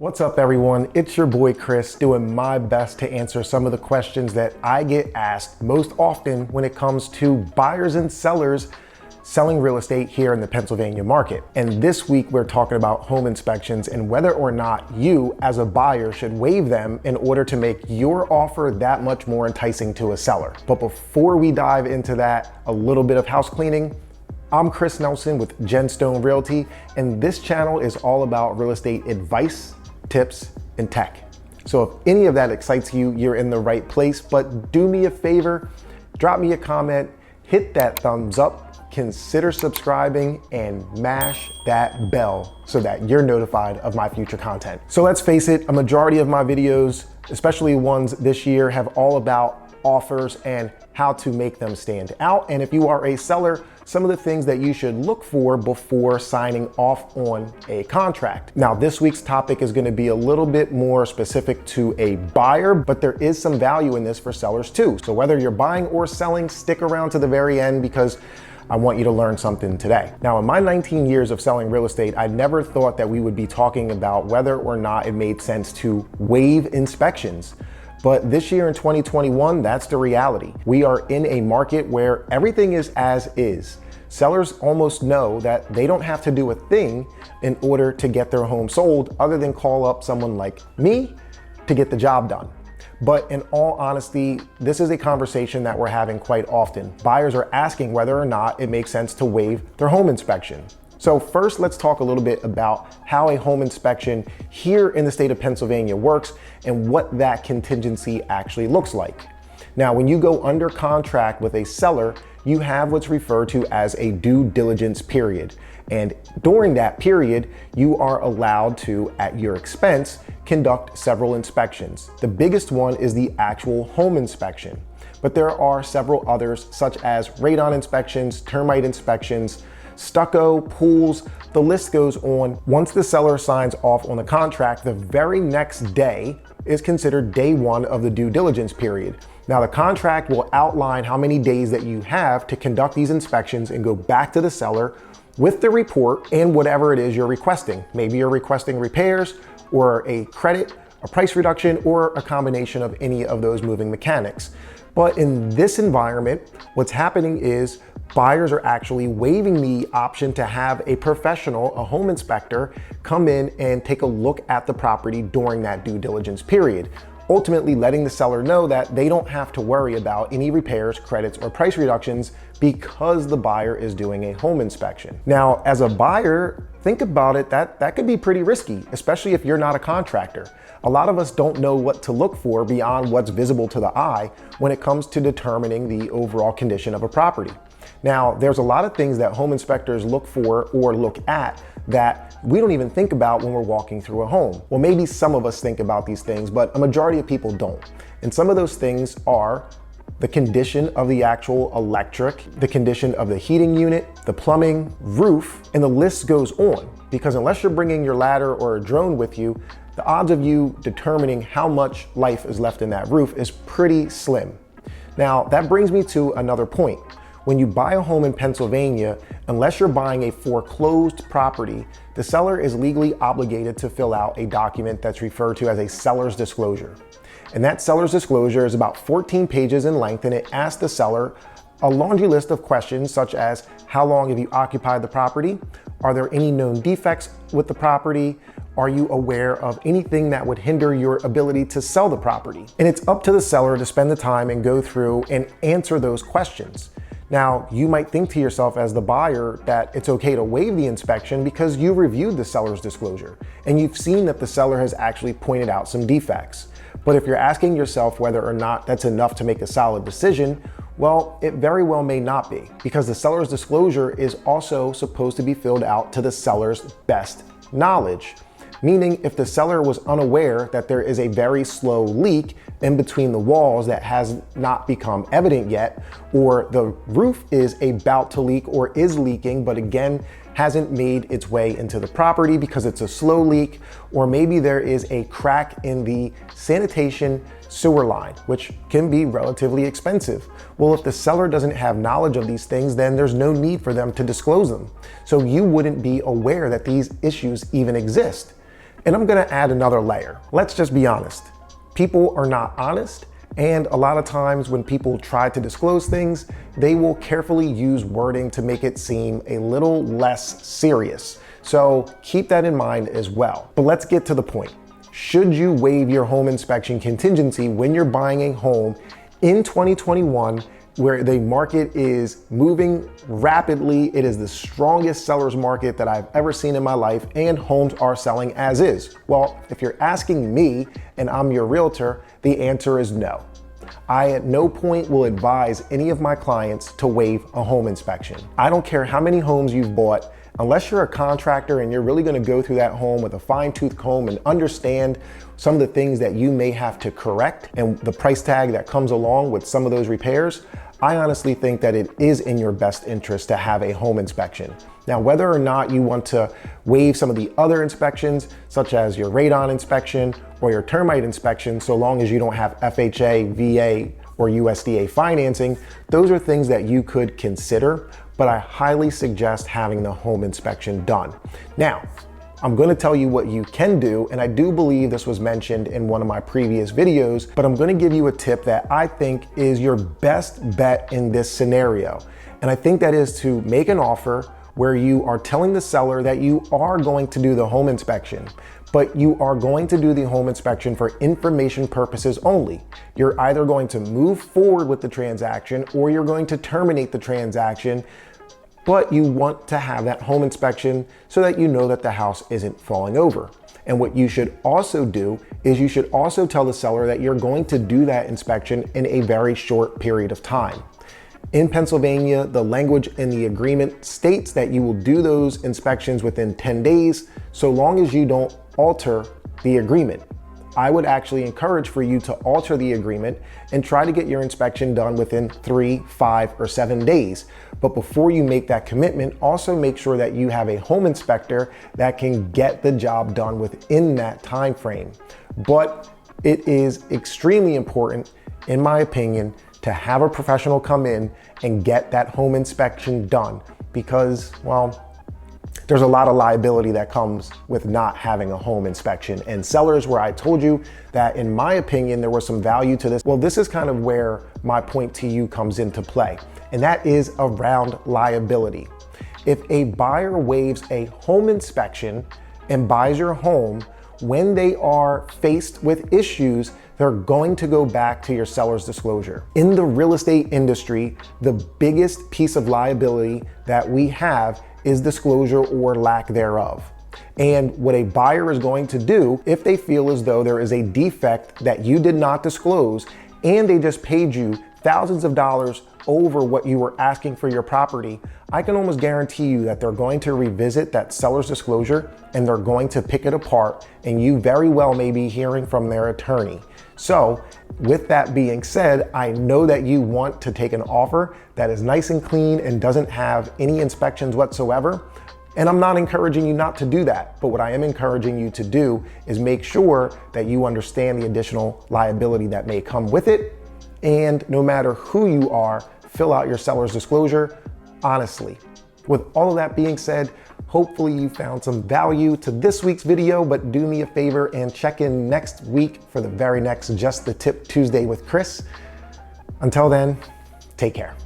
What's up, everyone? It's your boy Chris, doing my best to answer some of the questions that I get asked most often when it comes to buyers and sellers selling real estate here in the Pennsylvania market. And this week we're talking about home inspections and whether or not you as a buyer should waive them in order to make your offer that much more enticing to a seller. But before we dive into that, a little bit of house cleaning. I'm Chris Nelson with Genstone Realty, and this channel is all about real estate advice, tips, and tech. So if any of that excites you, you're in the right place. But do me a favor, drop me a comment, hit that thumbs up, consider subscribing, and mash that bell so that you're notified of my future content. So let's face it, a majority of my videos, especially ones this year, have all about offers and how to make them stand out. And if you are a seller, some of the things that you should look for before signing off on a contract. Now, this week's topic is going to be a little bit more specific to a buyer, but there is some value in this for sellers too. So whether you're buying or selling, stick around to the very end because I want you to learn something today. Now, in my 19 years of selling real estate, I never thought that we would be talking about whether or not it made sense to waive inspections. But this year in 2021, that's the reality. We are in a market where everything is as is. Sellers almost know that they don't have to do a thing in order to get their home sold other than call up someone like me to get the job done. But in all honesty, this is a conversation that we're having quite often. Buyers are asking whether or not it makes sense to waive their home inspection. So first, let's talk a little bit about how a home inspection here in the state of Pennsylvania works and what that contingency actually looks like. Now, when you go under contract with a seller, you have what's referred to as a due diligence period. And during that period, you are allowed to, at your expense, conduct several inspections. The biggest one is the actual home inspection, but there are several others such as radon inspections, termite inspections, stucco, pools, the list goes on. Once the seller signs off on the contract, the very next day is considered day one of the due diligence period. Now, the contract will outline how many days that you have to conduct these inspections and go back to the seller with the report and whatever it is you're requesting. Maybe you're requesting repairs or a credit, a price reduction, or a combination of any of those moving mechanics. But in this environment, what's happening is buyers are actually waiving the option to have a professional, a home inspector, come in and take a look at the property during that due diligence period, ultimately letting the seller know that they don't have to worry about any repairs, credits, or price reductions because the buyer is doing a home inspection. Now, as a buyer, think about it, that could be pretty risky, especially if you're not a contractor. A lot of us don't know what to look for beyond what's visible to the eye when it comes to determining the overall condition of a property. Now, there's a lot of things that home inspectors look for or look at that we don't even think about when we're walking through a home. Well, maybe some of us think about these things, but a majority of people don't. And some of those things are the condition of the actual electric, the condition of the heating unit, the plumbing, roof, and the list goes on. Because unless you're bringing your ladder or a drone with you, the odds of you determining how much life is left in that roof is pretty slim. Now, that brings me to another point. When you buy a home in Pennsylvania, unless you're buying a foreclosed property, the seller is legally obligated to fill out a document that's referred to as a seller's disclosure. And that seller's disclosure is about 14 pages in length, and it asks the seller a laundry list of questions such as how long have you occupied the property? Are there any known defects with the property? Are you aware of anything that would hinder your ability to sell the property? And it's up to the seller to spend the time and go through and answer those questions. Now, you might think to yourself as the buyer that it's okay to waive the inspection because you reviewed the seller's disclosure and you've seen that the seller has actually pointed out some defects. But if you're asking yourself whether or not that's enough to make a solid decision, well, it very well may not be, because the seller's disclosure is also supposed to be filled out to the seller's best knowledge. Meaning, if the seller was unaware that there is a very slow leak in between the walls that has not become evident yet, or the roof is about to leak or is leaking, but again, hasn't made its way into the property because it's a slow leak, or maybe there is a crack in the sanitation sewer line, which can be relatively expensive. Well, if the seller doesn't have knowledge of these things, then there's no need for them to disclose them. So you wouldn't be aware that these issues even exist. And I'm gonna add another layer. Let's just be honest. People are not honest, and a lot of times when people try to disclose things, they will carefully use wording to make it seem a little less serious. So keep that in mind as well. But let's get to the point. Should you waive your home inspection contingency when you're buying a home in 2021, where the market is moving rapidly? It is the strongest seller's market that I've ever seen in my life, and homes are selling as is. Well, if you're asking me and I'm your realtor, the answer is no. I at no point will advise any of my clients to waive a home inspection. I don't care how many homes you've bought. Unless you're a contractor and you're really gonna go through that home with a fine-tooth comb and understand some of the things that you may have to correct and the price tag that comes along with some of those repairs, I honestly think that it is in your best interest to have a home inspection. Now, whether or not you want to waive some of the other inspections, such as your radon inspection or your termite inspection, so long as you don't have FHA, VA, or USDA financing, those are things that you could consider, but I highly suggest having the home inspection done. Now, I'm gonna tell you what you can do, and I do believe this was mentioned in one of my previous videos, but I'm gonna give you a tip that I think is your best bet in this scenario. And I think that is to make an offer where you are telling the seller that you are going to do the home inspection, but you are going to do the home inspection for information purposes only. You're either going to move forward with the transaction or you're going to terminate the transaction, but you want to have that home inspection so that you know that the house isn't falling over. And what you should also do is you should also tell the seller that you're going to do that inspection in a very short period of time. In Pennsylvania, the language in the agreement states that you will do those inspections within 10 days, so long as you don't alter the agreement. I would actually encourage for you to alter the agreement and try to get your inspection done within 3, 5, or 7 days. But before you make that commitment, also make sure that you have a home inspector that can get the job done within that time frame. But it is extremely important, in my opinion, to have a professional come in and get that home inspection done, because, well, there's a lot of liability that comes with not having a home inspection. And sellers, where I told you that in my opinion there was some value to this, well, this is kind of where my point to you comes into play, and that is around liability. If a buyer waives a home inspection and buys your home, when they are faced with issues, they're going to go back to your seller's disclosure. In the real estate industry, the biggest piece of liability that we have is disclosure or lack thereof. And what a buyer is going to do if they feel as though there is a defect that you did not disclose and they just paid you thousands of dollars over what you were asking for your property, I can almost guarantee you that they're going to revisit that seller's disclosure and they're going to pick it apart, and you very well may be hearing from their attorney. So with that being said, I know that you want to take an offer that is nice and clean and doesn't have any inspections whatsoever. And I'm not encouraging you not to do that, but what I am encouraging you to do is make sure that you understand the additional liability that may come with it. And no matter who you are, fill out your seller's disclosure honestly. With all of that being said, hopefully you found some value to this week's video, but do me a favor and check in next week for the very next Just the Tip Tuesday with Chris. Until then, take care.